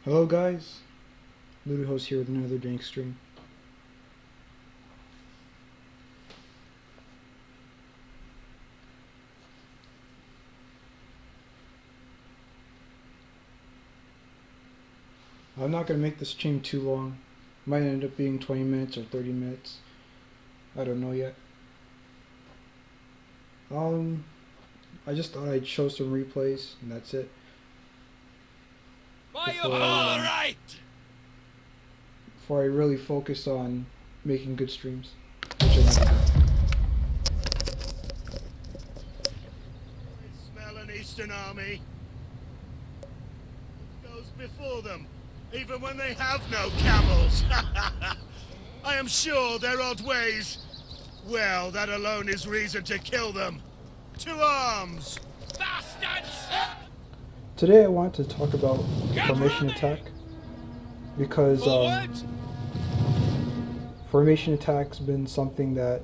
Hello guys, Lewted host here with another dank stream. I'm not going to make this stream too long. Might end up being 20 minutes or 30 minutes. I don't know yet. I just thought I'd show some replays and that's it. Before I really focus on making good streams, which I never do. I smell an Eastern army. It goes before them, even when they have no camels. I am sure their odd ways, well, that alone is reason to kill them. To arms! Bastards! Today I want to talk about formation attack because formation attack's been something that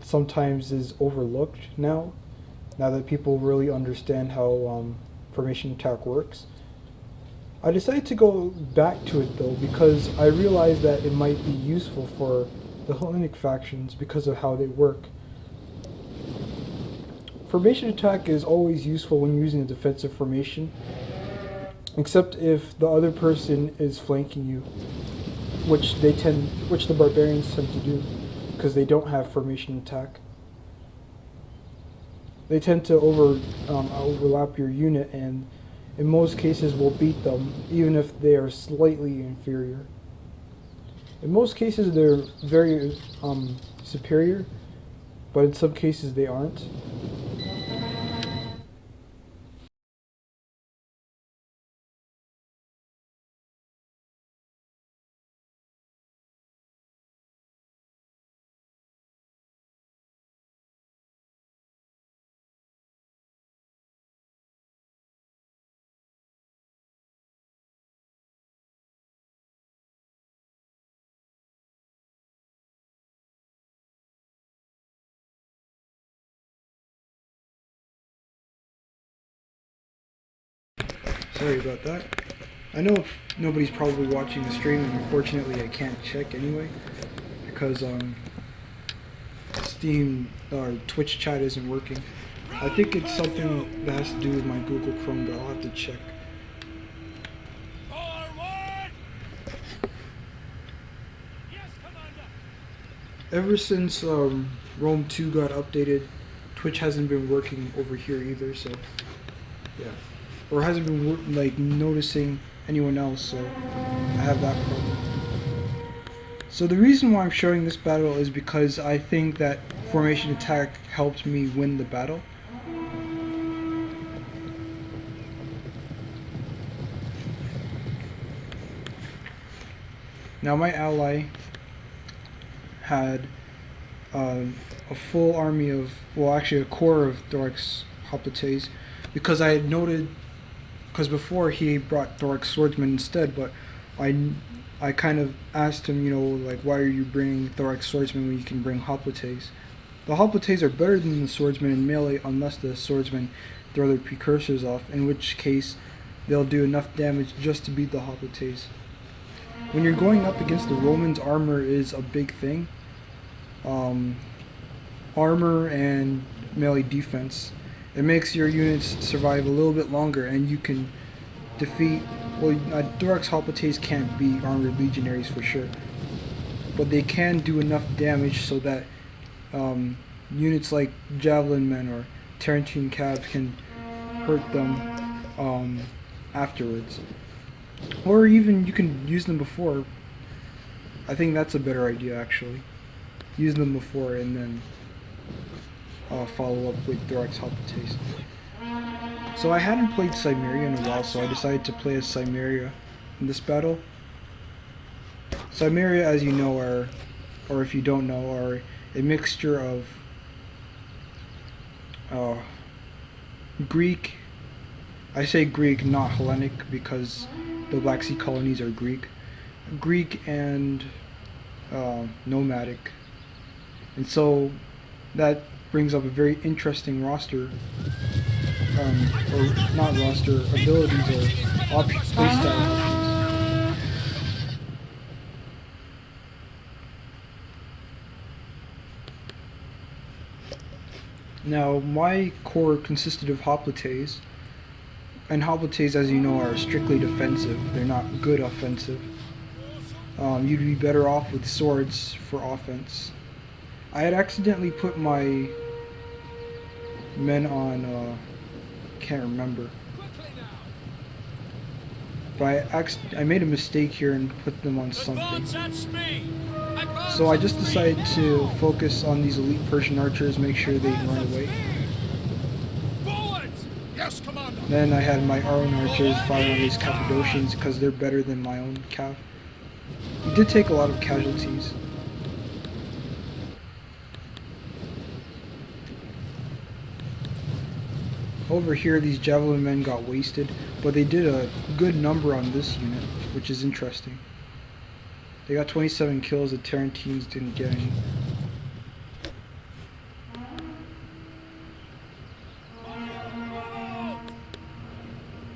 sometimes is overlooked now that people really understand how formation attack works. I decided to go back to it though because I realized that it might be useful for the Hellenic factions because of how they work. Formation attack is always useful when using a defensive formation, except if the other person is flanking you, which the barbarians tend to do, because they don't have formation attack. They tend to overlap your unit, and in most cases will beat them, even if they are slightly inferior. In most cases they're very superior, but in some cases they aren't. Sorry about that. I know nobody's probably watching the stream, and unfortunately I can't check anyway because Steam or Twitch chat isn't working. I think it's something that has to do with my Google Chrome, but I'll have to check. Ever since Rome 2 got updated, Twitch hasn't been working over here either, so yeah. Or hasn't been like noticing anyone else, so I have that problem. So the reason why I'm showing this battle is because I think that formation attack helped me win the battle. Now my ally had a full army of, well actually a corps of Thorax Hoplites, because I had noted, because before he brought Thorax Swordsman instead, but I kind of asked him, you know, like, why are you bringing Thorax Swordsman when you can bring Hoplites? The Hoplites are better than the Swordsman in melee unless the Swordsmen throw their precursors off, in which case they'll do enough damage just to beat the Hoplites. When you're going up against the Romans, armor is a big thing. Armor and melee defense. It makes your units survive a little bit longer, and you can defeat, well, Thorax Hoplites can't beat armored legionaries for sure, but they can do enough damage so that units like Javelin Men or Tarentine Cav can hurt them afterwards. Or even you can use them before. I think that's a better idea actually. Use them before and then follow up with Thorax Hoplites. So I hadn't played Cimmeria in a while, so I decided to play as Cimmeria in this battle. Cimmeria, as you know, or if you don't know, are a mixture of Greek, I say Greek, not Hellenic, because the Black Sea colonies are Greek and nomadic. And so that brings up a very interesting roster, or not roster, abilities or playstyle options. Now, my core consisted of hoplites, and hoplites, as you know, are strictly defensive. They're not good offensive. You'd be better off with swords for offense. I had accidentally put my men on, can't remember. But I made a mistake here and put them on something. So I just decided to focus on these elite Persian archers, make sure they run away. Then I had my own archers fire on these Cappadocians because they're better than my own Cav. He did take a lot of casualties. Over here, these javelin men got wasted, but they did a good number on this unit, which is interesting. They got 27 kills, the Tarantines didn't get any.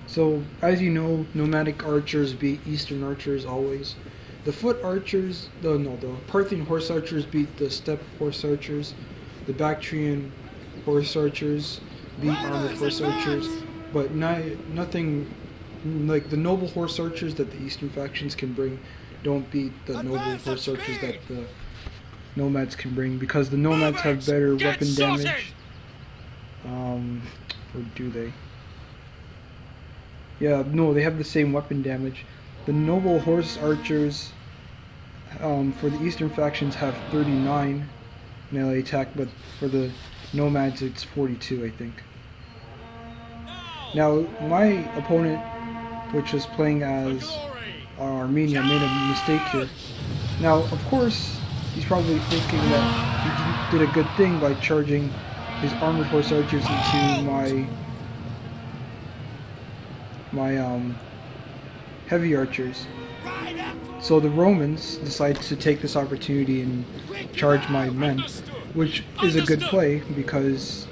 So, as you know, nomadic archers beat Eastern archers always. The foot archers, the Parthian horse archers beat the steppe horse archers. The Bactrian horse archers beat armored horse archers. But nothing like the noble horse archers that the Eastern factions can bring don't beat the noble horse archers that the nomads can bring, because the nomads have better weapon damage. Or do they? Yeah, no, they have the same weapon damage. The noble horse archers for the Eastern factions have 39 melee attack, but for the nomads it's 42, I think. Now, my opponent, which was playing as Armenia, made a mistake here. Now, of course, he's probably thinking that he did a good thing by charging his armored horse archers into my heavy archers. So the Romans decided to take this opportunity and charge my men, which is a good play because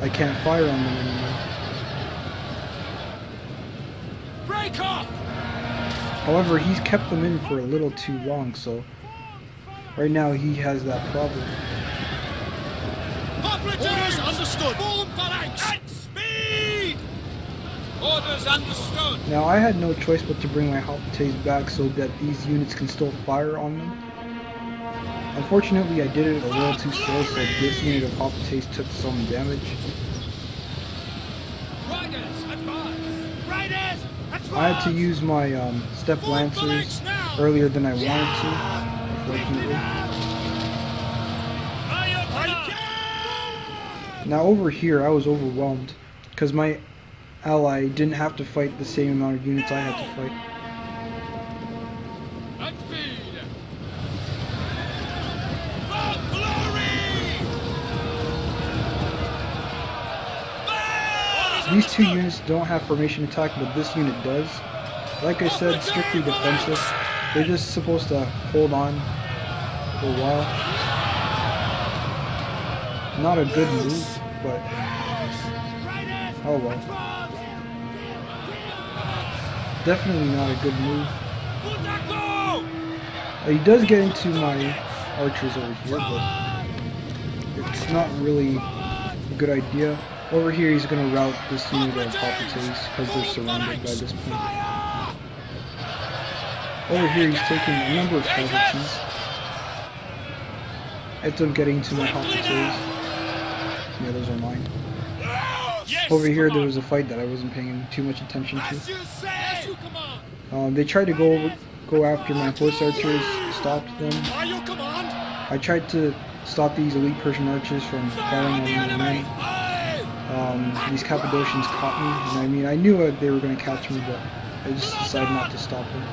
I can't fire on them anymore. Break off! However, he's kept them in for a little too long, so right now he has that problem. Orders understood. Form phalanx at speed. Orders understood. Now I had no choice but to bring my hoplites back so that these units can still fire on them. Unfortunately, I did it a little too slow, so this unit of hoplites took some damage. Riders, advance. Riders, advance. I had to use my steppe lancers earlier than I wanted to, unfortunately. Now over here, I was overwhelmed because my ally didn't have to fight the same amount of units I had to fight. These two units don't have formation attack, but this unit does. Like I said, strictly defensive. They're just supposed to hold on for a while. Not a good move, but oh well. Definitely not a good move. He does get into my archers over here, but it's not really a good idea. Over here he's going to rout this unit of hoplites because they're surrounded by this point. Over here he's taking a number of casualties. Ends up getting to my hoplites. Yeah, those are mine. Over here there was a fight that I wasn't paying too much attention to. They tried to go after my horse archers, stopped them. I tried to stop these elite Persian archers from firing on my men. These Cappadocians caught me, and I mean, I knew they were going to catch me, but I just decided not to stop them.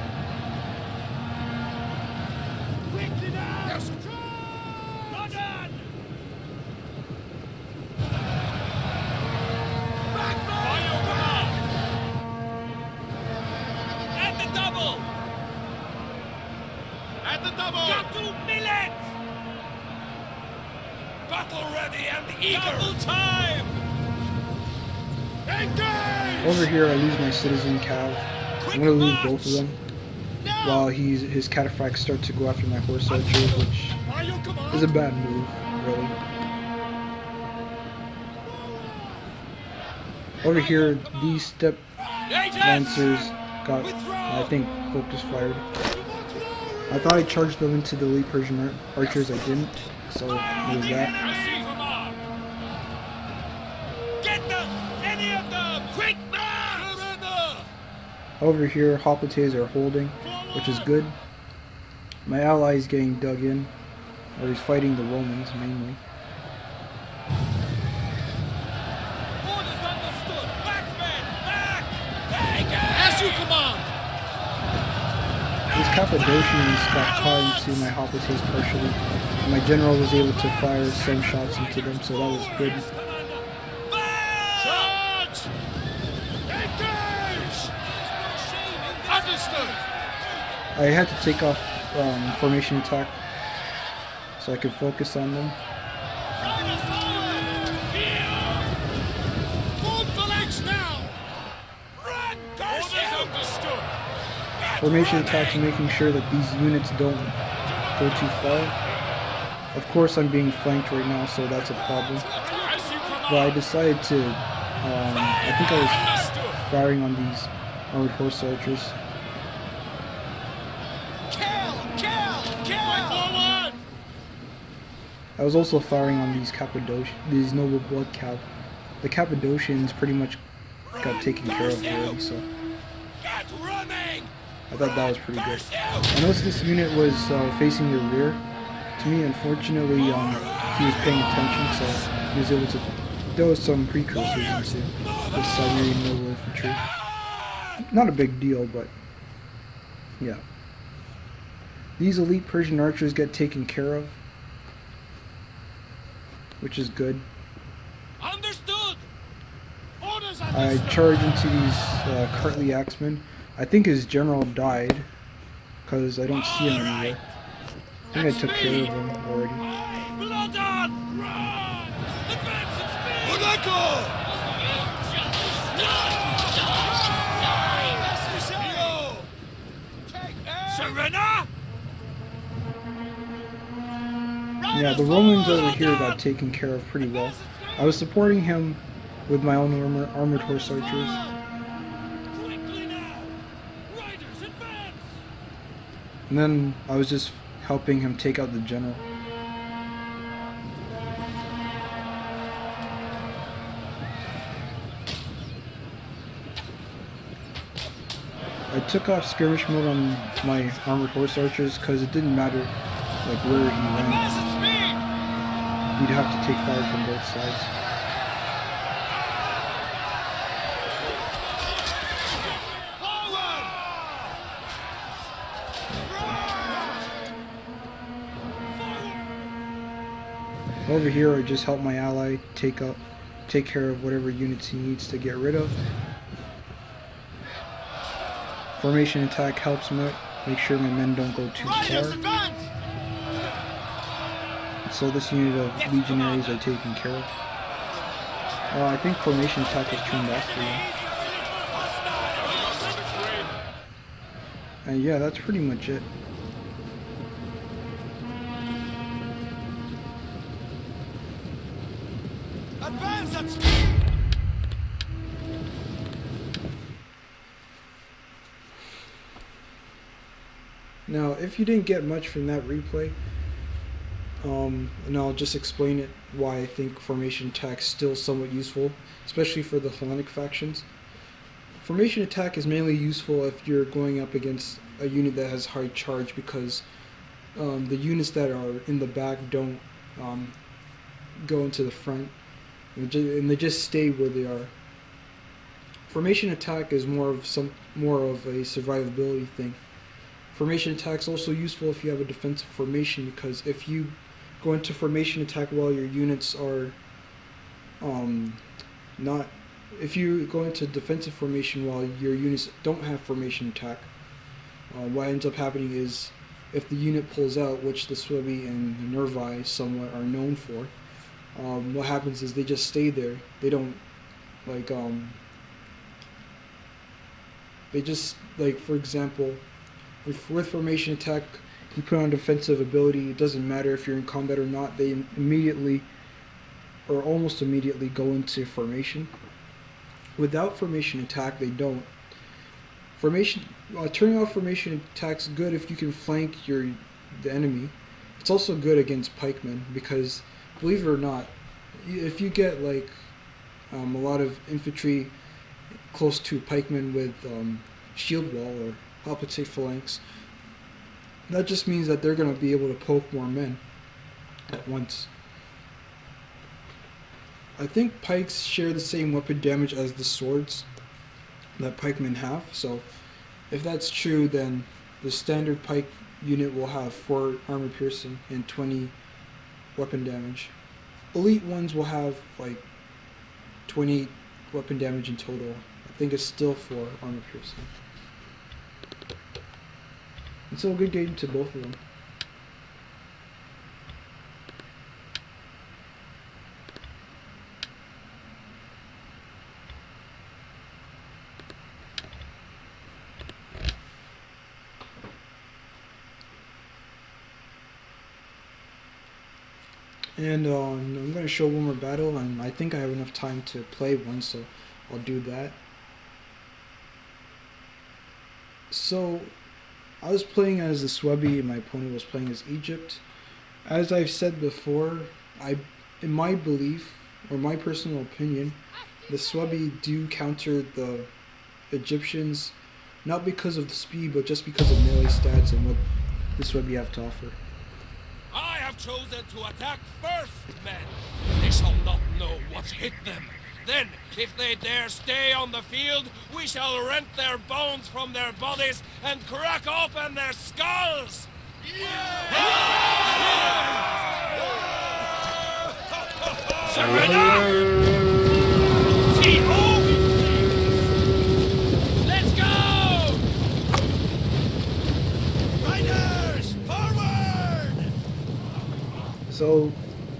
Battle ready and eager. Double time! Engage! Over here, I lose my citizen cav. I'm gonna lose both of them while his cataphracts start to go after my horse archers, which is a bad move, really. Over here, these step lancers got, I think, focus fired. I thought I charged them into the elite Persian archers. I didn't, so there's that. Get them! Any of them! Quick march! Over here, hoplites are holding, which is good. My ally is getting dug in, or he's fighting the Romans mainly. Orders understood! Back, men! Back! As you command! These Cappadocians got caught into my hoplites partially. My general was able to fire some shots into them, so that was good. Charge! Engage! Understood! I had to take off formation attack so I could focus on them. Riders forward! Here! Form phalanx now! Run! Orders understood! Formation attacks making sure that these units don't go too far. Of course I'm being flanked right now, so that's a problem. As you command! But I decided to, I think I was firing on these armored horse archers. Kill! Forward! I was also firing on these these noble blood cap. The Cappadocians pretty much got taken care of already, so Get running! I thought that was pretty good. I noticed this unit was facing the rear. To me, unfortunately, he was paying attention, so he was able to. There was some precursors into this Siberian noble infantry. Not a big deal, but yeah. These elite Persian archers get taken care of, which is good. Understood! Orders I understood! charge into these Cartly axemen. I think his general died, because I don't see him anywhere. I think I took care of him already. Blood on! Run! Advance at speed! Serena! Yeah, the Romans over here got taken care of pretty well. I was supporting him with my own armored horse archers. Quickly now! Riders, advance! And then I was just helping him take out the general. I took off skirmish mode on my armored horse archers because it didn't matter like where he went. Advance at speed! He'd have to take fire from both sides. Over here, I just help my ally take care of whatever units he needs to get rid of. Formation attack helps me make sure my men don't go too Riders, far. advance! So this unit of legionaries are taken care of. I think formation attack was turned off for them. And yeah, that's pretty much it. Advance at speed! Now, if you didn't get much from that replay, and I'll just explain it why I think formation attack is still somewhat useful, especially for the Hellenic factions. Formation attack is mainly useful if you're going up against a unit that has high charge, because the units that are in the back don't go into the front, and they just stay where they are. Formation attack is more of a survivability thing. Formation attack is also useful if you have a defensive formation, because if you go into formation attack while your units are if you go into defensive formation while your units don't have formation attack, what ends up happening is, if the unit pulls out, which the Swibi and the Nervi somewhat are known for, what happens is they just stay there. They don't They just, like, for example, with formation attack, you put on defensive ability, it doesn't matter if you're in combat or not, they immediately, or almost immediately, go into formation. Without formation attack, they don't. Formation, turning off formation attack's good if you can flank the enemy. It's also good against pikemen because, believe it or not, if you get like a lot of infantry close to pikemen with shield wall or halberd phalanx, that just means that they're going to be able to poke more men at once. I think pikes share the same weapon damage as the swords that pikemen have, so if that's true, then the standard pike unit will have 4 armor piercing and 20 weapon damage. Elite ones will have like 28 weapon damage in total. I think it's still 4 armor piercing. It's still a good game to both of them. And I'm going to show one more battle, and I think I have enough time to play one, so I'll do that. So, I was playing as the Swebby, and my opponent was playing as Egypt. As I've said before, in my belief, or my personal opinion, the Swebby do counter the Egyptians, not because of the speed, but just because of melee stats and what the Swebby have to offer. I have chosen to attack first, men. They shall not know what hit them. Then, if they dare stay on the field, we shall rent their bones from their bodies and crack open their skulls! Surrender! See who? Let's go! Riders, forward! So,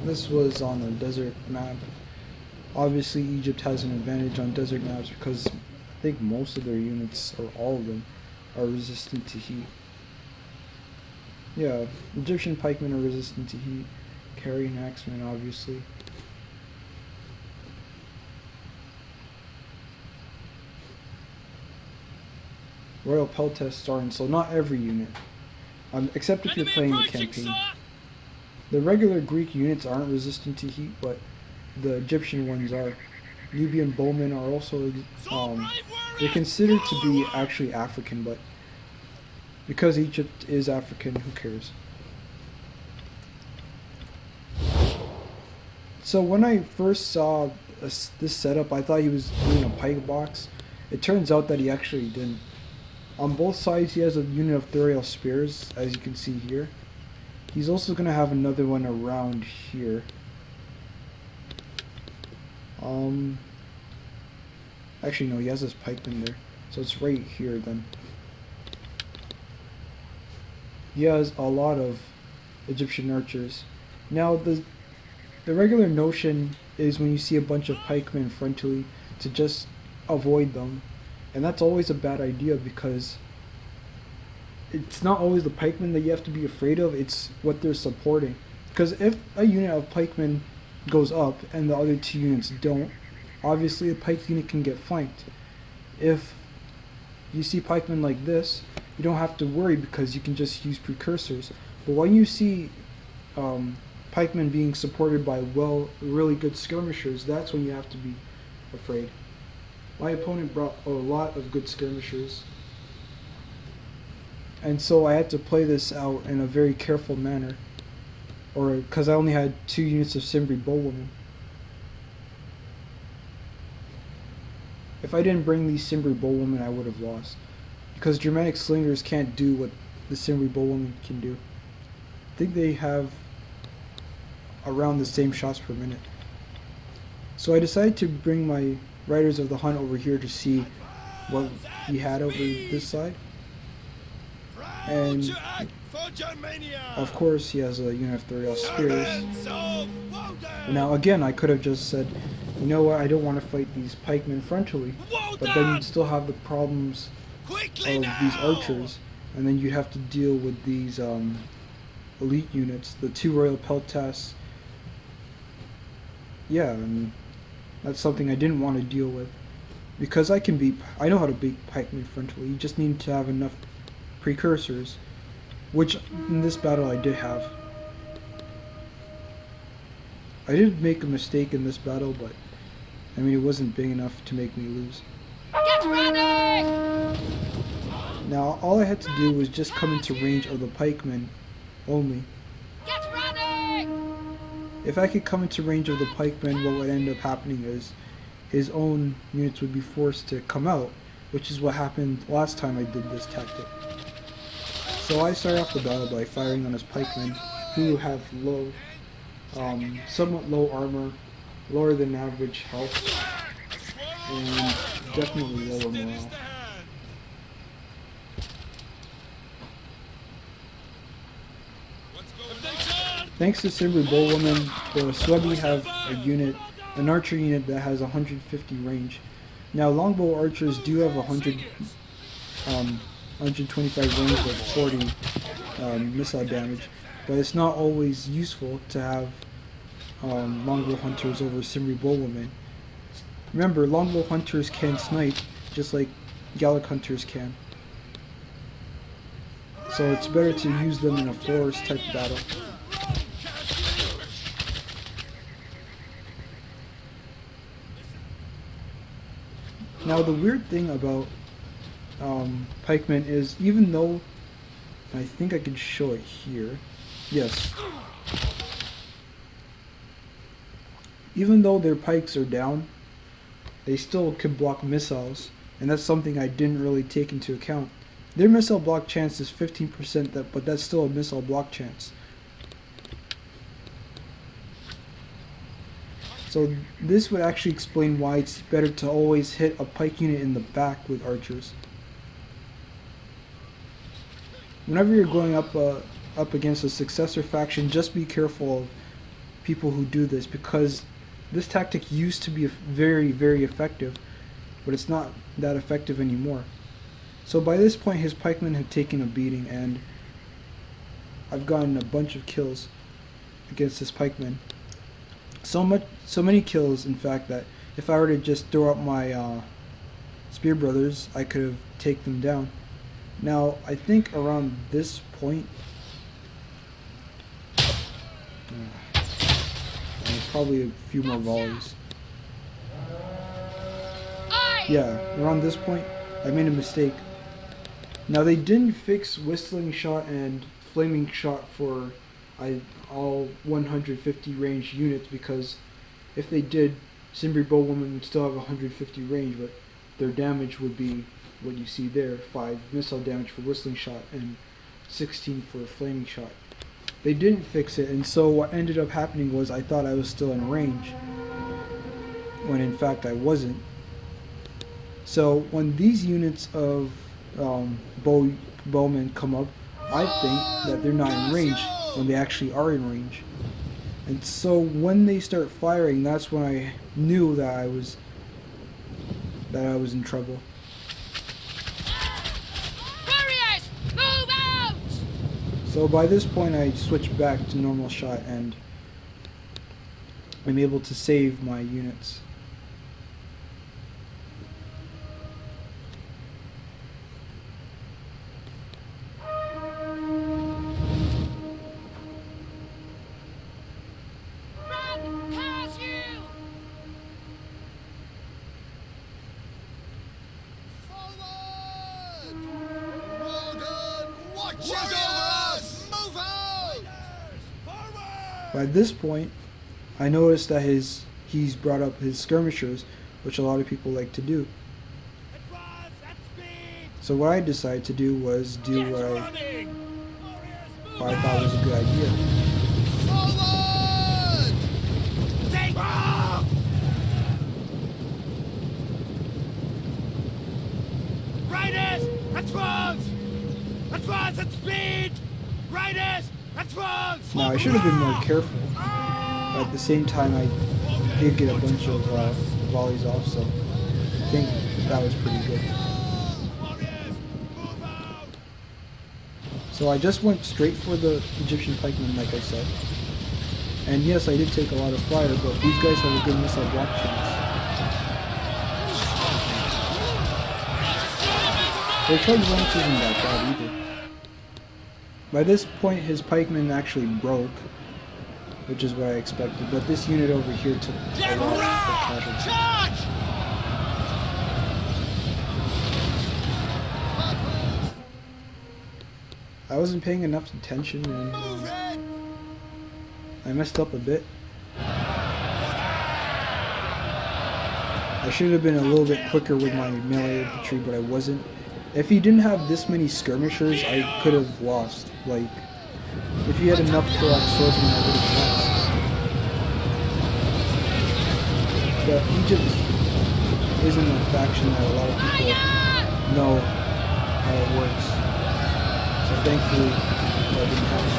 this was on a desert map. Obviously, Egypt has an advantage on desert maps because I think most of their units, or all of them, are resistant to heat. Yeah, Egyptian pikemen are resistant to heat. Carrying axemen, obviously. Royal Peltasts are, and so not every unit, except if you're playing the campaign. The regular Greek units aren't resistant to heat, but the Egyptian ones are. Nubian bowmen are also, they're considered to be actually African, but because Egypt is African, who cares? So when I first saw this setup, I thought he was doing a pike box. It turns out that he actually didn't. On both sides he has a unit of Thuriel spears, as you can see here. He's also going to have another one around here. Actually no, he has his pikeman there. So it's right here then. He has a lot of Egyptian archers. Now the regular notion is when you see a bunch of pikemen frontally to just avoid them. And that's always a bad idea because it's not always the pikemen that you have to be afraid of, it's what they're supporting. Because if a unit of pikemen goes up and the other 2 units don't, obviously the pike unit can get flanked. If you see pikemen like this, you don't have to worry because you can just use precursors. But when you see pikemen being supported by really good skirmishers, that's when you have to be afraid. My opponent brought a lot of good skirmishers, and so I had to play this out in a very careful manner, or because I only had 2 units of Cimbri bowwomen. If I didn't bring these Cimbri bowwomen, I would have lost, because Germanic slingers can't do what the Cimbri bowwomen can do. I think they have around the same shots per minute. So I decided to bring my Riders of the Hunt over here to see what he had over this side. And of course he has a unit of Thuriel spears. Now again, I could have just said, you know what, I don't want to fight these pikemen frontally, but then you'd still have the problems Quickly of now! these archers, and then you'd have to deal with these elite units, the 2 Royal Peltasts. Yeah, and that's something I didn't want to deal with. Because I know how to beat pikemen frontally, you just need to have enough precursors, which in this battle I did have. I did make a mistake in this battle, but I mean it wasn't big enough to make me lose. Get ready! Now all I had to do was just come into range of the pikemen only. Get ready! If I could come into range of the pikemen, what would end up happening is his own units would be forced to come out, which is what happened last time I did this tactic. So I start off the battle by firing on his pikemen, who have low, somewhat low armor, lower than average health, and definitely lower morale. Thanks to Cimbri Bowwoman, the Swebi have a unit, an archer unit that has 150 range. Now longbow archers do have 125 range with 40 missile damage, but it's not always useful to have longbow hunters over Cimbri Bowwoman. Remember, longbow hunters can snipe just like Gallic hunters can, so it's better to use them in a forest type battle. Now the weird thing about pikemen is, even though I think I can show it here, yes, even though their pikes are down, they still can block missiles, and that's something I didn't really take into account. Their missile block chance is 15%, but that's still a missile block chance. So this would actually explain why it's better to always hit a pike unit in the back with archers. Whenever you're going up against a successor faction, just be careful of people who do this, because this tactic used to be very, very effective, but it's not that effective anymore. So by this point his pikemen have taken a beating, and I've gotten a bunch of kills against his pikemen. So many kills, in fact, that if I were to just throw up my spear brothers, I could have taken them down. Now, I think around this point, probably a few more volleys. Yeah, around this point, I made a mistake. Now, they didn't fix Whistling Shot and Flaming Shot for all 150 range units, because if they did, Cimbri Bowwoman would still have 150 range, but their damage would be what you see there, 5 missile damage for Whistling Shot and 16 for Flaming Shot. They didn't fix it, and so what ended up happening was I thought I was still in range, when in fact I wasn't. So when these units of bowmen come up, I think that they're not in range when they actually are in range. And so when they start firing, that's when I knew that I was in trouble. Warriors, move out! So by this point I switched back to normal shot, and I'm able to save my units. Run past you! Forward! Well done! Watch over us! Move out! Forward! By this point, I noticed that he's brought up his skirmishers, which a lot of people like to do. Advance at speed! So what I decided to do was do what I thought was a good idea. Forward! Take off! Riders, advance! Advance at speed! Riders, advance! Now I should have been more careful, but at the same time I did get a bunch of volleys off, so I think that was pretty good. Warriors, So I just went straight for the Egyptian pikemen, like I said. And yes, I did take a lot of fire, but these guys have a good missile block chance. Their charge lance isn't that bad either. By this point, his pikemen actually broke, which is what I expected, but this unit over here took a lot of casualties. I wasn't paying enough attention and I messed up a bit. I should have been a little bit quicker with my melee infantry, but I wasn't. If he didn't have this many skirmishers, I could have lost. Like, if he had enough correct swordsmen, I would have lost. But Egypt isn't a faction that a lot of people know how it works. So thankfully, that didn't happen.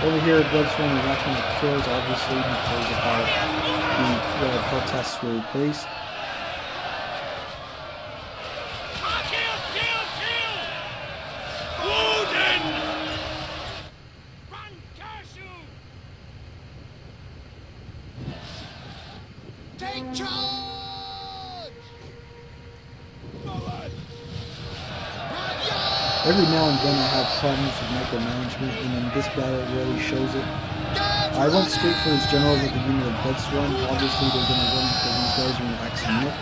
Over here, Bloodstorm is not going to kill us, obviously, because of how the protests were replaced. Take charge! Every now and then I have problems with micromanagement, and in this battle it really shows it. I went straight for his general with the unit of Bloodstorm. Obviously they're going to win because these guys are relaxing it.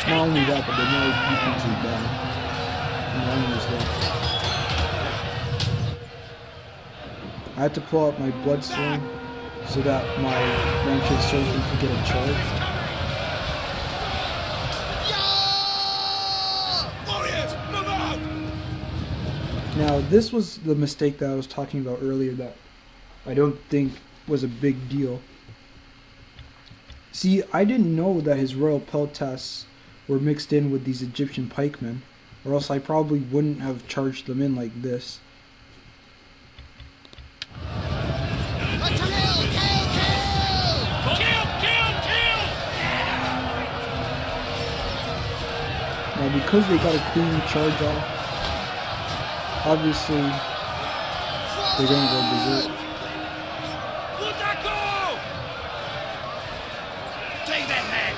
Not only that, but they know defense is bad. And the army is there. I had to pull out my Bloodstorm so that my Ranchard Swordsman could get a charge. Now, this was the mistake that I was talking about earlier that I don't think was a big deal. See, I didn't know that his royal peltasts were mixed in with these Egyptian pikemen, or else I probably wouldn't have charged them in like this. Now, because they got a clean charge off, obviously, they're going to go berserk. Take that head!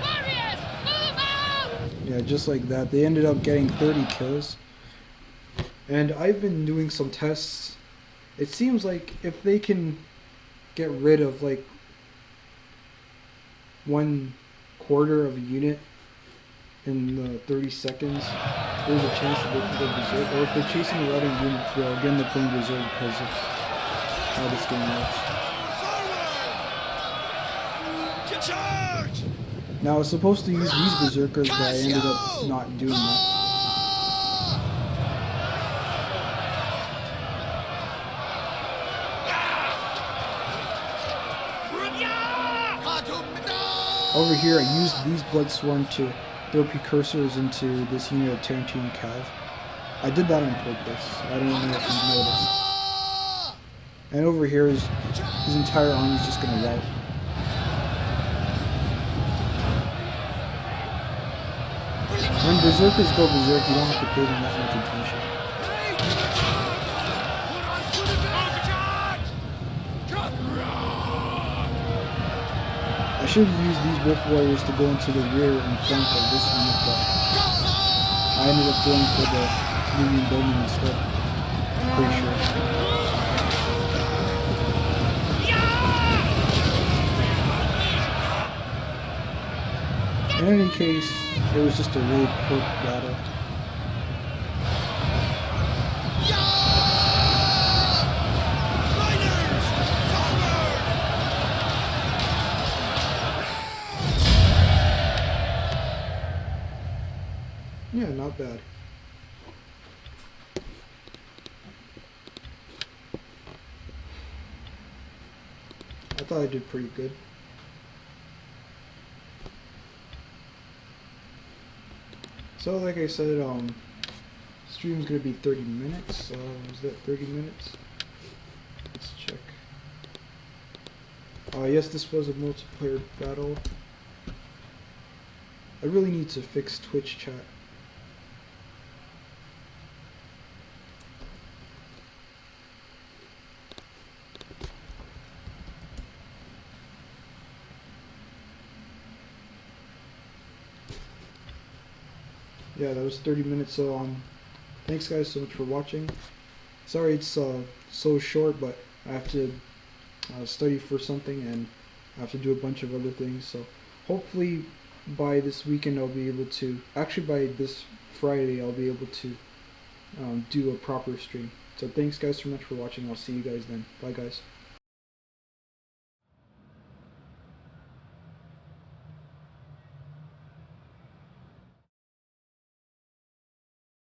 Warriors, move out! Yeah, just like that. They ended up getting 30 kills. And I've been doing some tests. It seems like if they can get rid of like 1/4 of a unit in the 30 seconds, there's a chance that they can go berserk. Or if they're chasing the other unit, they'll again they're playing berserk because of how this game works. Charge! Now I was supposed to use these berserkers, but I ended up not doing that. Over here, I used these Bloodsworn to throw precursors into this unit of Tarantine Cav. I did that on purpose. I don't know if you noticed. And over here, his entire army is just going to rout. When berserkers go berserk, you don't have to pay them that much attention. I should have used these wolf warriors to go into the rear and flank of this unit, but I ended up going for the Union Bowman instead. Pretty sure. In any case, it was just a really quick battle. Yeah, not bad. I thought I did pretty good. So like I said, stream's gonna be 30 minutes. Was that 30 minutes? Let's check. Yes, this was a multiplayer battle. I really need to fix Twitch chat. Yeah, that was 30 minutes. So thanks guys so much for watching. Sorry it's so short, but I have to study for something and I have to do a bunch of other things. So hopefully by this weekend I'll be able to, actually by this Friday I'll be able to do a proper stream. So thanks guys so much for watching. I'll see you guys then. Bye guys.